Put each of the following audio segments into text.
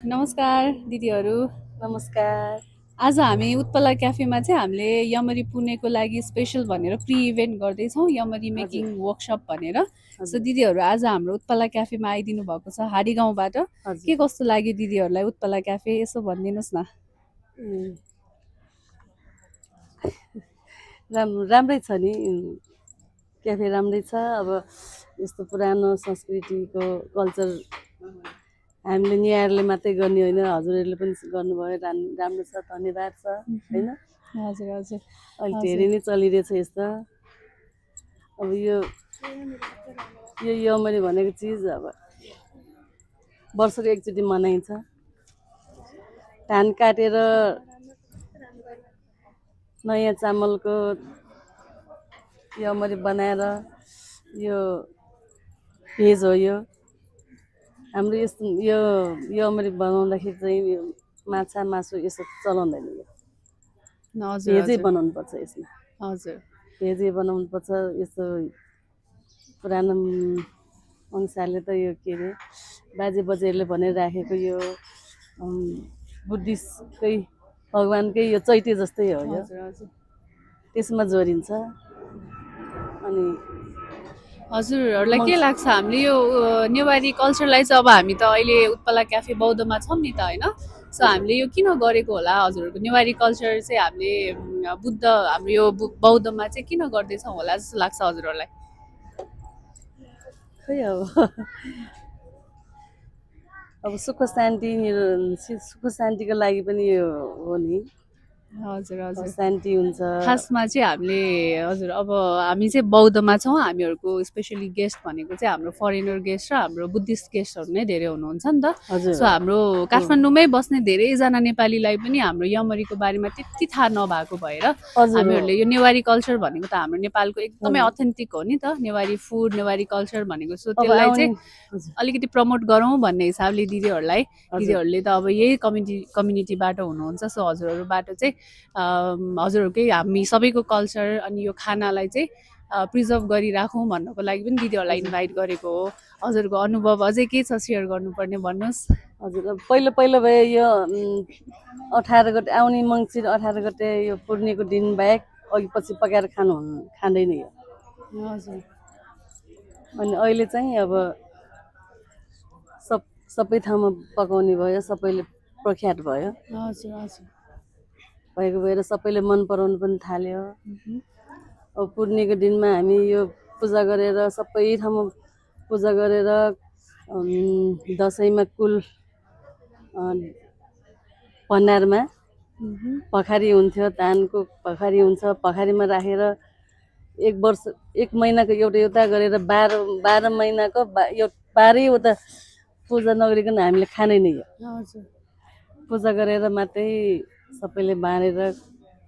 नमस्कार दिदीहरू। नमस्कार। आज हामी उत्पला क्याफेमा चाहिँ हामीले यमरी पुणेको लागि स्पेसल भनेर प्री इभेन्ट गर्दैछौँ, यमरी मेकिङ हजुर वर्कसप भनेर। सो हजुर दिदीहरू आज हाम्रो उत्पला क्याफेमा आइदिनु भएको छ हाडी गाउँबाट। के हजुर कस्तो लाग्यो दिदीहरूलाई उत्पला क्याफे, यसो भनिदिनुहोस् न। राम्रै छ नि, क्याफे राम्रै छ। अब यस्तो पुरानो संस्कृतिको कल्चर हामीले निहारले मात्रै गर्ने होइन, हजुरहरूले पनि गर्नुभयो, राम्रो छ, धन्यवाद छ होइन। हजुर हजुर अहिले धेरै नै चलिरहेछ यस्तो। अब यो यमरी भनेको चिज अब वर्षको एकचोटि मनाइन्छ। धान काटेर नयाँ चामलको यमरी बनाएर यो भेज हो। यो हाम्रो यस्तो यमरी बनाउँदाखेरि चाहिँ यो माछा मासु यसो चलाउँदैन। यो हजुर भेजै हजुर बनाउनु पर्छ। यसमा हजुर भेजै बनाउनु पर्छ। यस्तो पुरानो अंशले त यो के अरे बाजे बजेहरूले भनेर राखेको यो बुद्धिस्टकै भगवान्कै यो चैते जस्तै हो। यो हजुर हजुर त्यसमा जोडिन्छ। अनि हजुरहरूलाई के लाग्छ हामीले यो नेवारी कल्चरलाई चाहिँ अब हामी त अहिले उत्पला क्याफे बौद्धमा छौँ नि त होइन। सो हामीले यो किन गरेको होला हजुरहरूको नेवारी कल्चर चाहिँ हामीले बुद्ध हाम्रो यो बौद्धमा चाहिँ किन गर्दैछौँ होला जस्तो लाग्छ हजुरहरूलाई? खै अब सुख शान्तिको लागि पनि यो हो नि। हजुर हजुर शान्ति हुन्छ। खासमा चाहिँ हामीले हजुर अब हामी चाहिँ बौद्धमा छौँ। हामीहरूको स्पेसली गेस्ट भनेको चाहिँ हाम्रो फरेनर गेस्ट र हाम्रो बुद्धिस्ट गेस्टहरू नै धेरै हुनुहुन्छ नि त। सो हाम्रो काठमाडौँमै बस्ने धेरैजना नेपालीलाई पनि हाम्रो यमरीको बारेमा त्यति थाहा नभएको भएर हामीहरूले यो नेवारी कल्चर भनेको त हाम्रो नेपालको एकदमै अथेन्टिक हो नि त, नेवारी फुड नेवारी कल्चर भनेको। सो त्यसलाई चाहिँ अलिकति प्रमोट गरौँ भन्ने हिसाबले दिदीहरूले त अब यही कम्युनिटीबाट हुनुहुन्छ। सो हजुरहरूबाट चाहिँ हजुरहरूकै हामी सबैको कल्चर अनि यो खानालाई चाहिँ प्रिजर्भ गरिराखौँ भन्नको लागि पनि दिदीहरूलाई इन्भाइट गरेको हो। हजुरको अनुभव अझै के छ सेयर गर्नुपर्ने भन्नुहोस्। हजुर पहिलो भए यो 18 गते आउने मङ्सिर 18 गते यो पूर्णिको दिन बाहेक अघि पछि पकाएर खाँदैन यो। हजुर अनि अहिले चाहिँ अब सबै ठाउँमा पकाउने भयो, सबैले प्रख्यात भयो। हजुर हजुर भएको भएर सबैले मन पराउनु पनि थाल्यो। अब पूर्णिको दिनमा हामी यो पूजा गरेर सबै ठाउँमा पूजा गरेर दसैँमा कुल भण्डारमा पखारी हुन्थ्यो, धानको पखारी हुन्छ। पखारीमा राखेर एक महिनाको एउटा गरेर 12 महिनाको यो 12वटा पूजा नगरिकन हामीले खाँदैन। यो पूजा गरेर मात्रै सबैले बाँडेर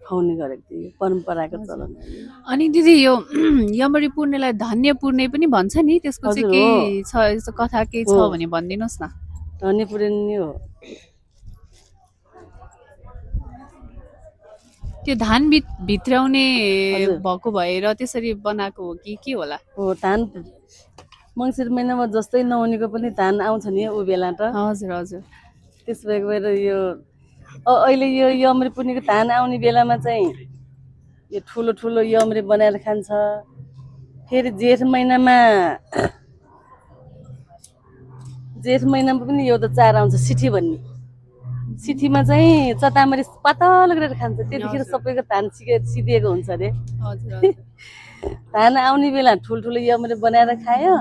खुवाउने गरेको थियो, परम्पराको चलन। अनि दिदी यो यमरी पूर्णेलाई धन्य पूर्णे पनि भन्छ नि, त्यसको चाहिँ केही छ यस्तो कथा केही छ भने भनिदिनुहोस् न। धन्य पूर्णे हो त्यो धान भित्राउने भएको भएर त्यसरी बनाएको हो कि के होला? हो, धान मङ्सिर महिनामा जस्तै नहुनेको पनि धान आउँछ नि ऊ बेला त। हजुर हजुर त्यस भएर यो अहिले यो यमरी पूर्णिको धान आउने बेलामा चाहिँ यो ठुलो ठुलो यमरी बनाएर खान्छ। फेरि जेठ महिनामा पनि एउटा चाड आउँछ सिठी भन्ने। सिठीमा चाहिँ चतामरी पातलो गरेर खान्छ। त्यतिखेर सबैको धान सिधिएको हुन्छ अरे। धान आउने बेला ठुल्ठुलो यमरी बनाएर खायो।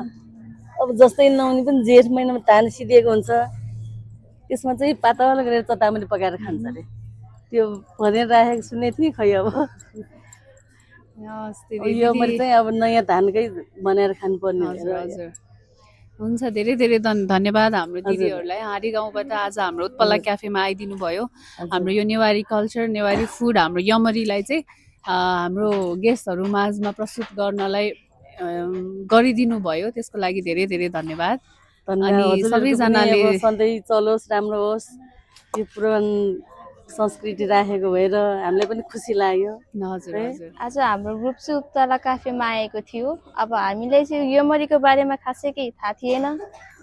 अब जस्तै नहुने पनि जेठ महिनामा धान सिधिएको हुन्छ, त्यसमा चाहिँ पातलो गरेर चतामरी पकाएर खान्छ अरे। त्यो भनेर राखेको सुनेको थिएँ। खै अब यमरी चाहिँ अब नयाँ धानकै बनाएर खानुपर्ने। हुन्छ, धेरै धेरै धन्यवाद हाम्रो दिदीहरूलाई। हाडी गाउँबाट आज हाम्रो उत्पला क्याफेमा आइदिनु भयो। हाम्रो यो नेवारी कल्चर नेवारी फुड हाम्रो यमरीलाई चाहिँ हाम्रो गेस्टहरू माझमा प्रस्तुत गर्नलाई गरिदिनु भयो, त्यसको लागि धेरै धेरै धन्यवाद। अनि सबैजनाले सधैँ चलोस्, राम्रो होस्। यो पुरानो संस्कृति राखेको भएर हामीलाई पनि खुसी लाग्यो। हजुर हजुर आज हाम्रो ग्रुप चाहिँ उत्पला क्याफेमा आएको थियो। अब हामीलाई चाहिँ यमरीको बारेमा खासै केही थाहा थिएन।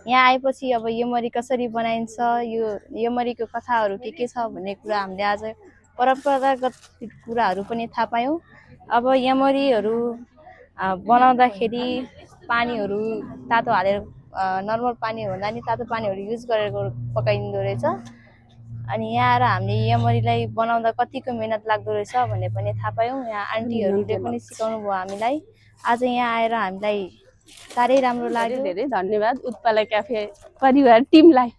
यहाँ आएपछि अब यमरी कसरी बनाइन्छ, यो यमरीको कथाहरू के छ भन्ने कुरा हामीले आज परम्परागत कुराहरू पनि थाहा पायौँ। अब यमरीहरू बनाउँदाखेरि पानीहरू तातो हालेर नर्मल पानी भन्दा नि तातो पानीहरू युज गरेर पकाइँदो रहेछ। अनि यहाँ आएर हामीले यमरीलाई बनाउँदा कतिको मेहनत लाग्दो रहेछ भन्ने पनि थाहा पायौँ। यहाँ आन्टीहरूले पनि सिकाउनु भयो हामीलाई। आज यहाँ आएर हामीलाई साह्रै राम्रो लाग्यो। धेरै धन्यवाद उत्पला क्याफे परिवार टिमलाई।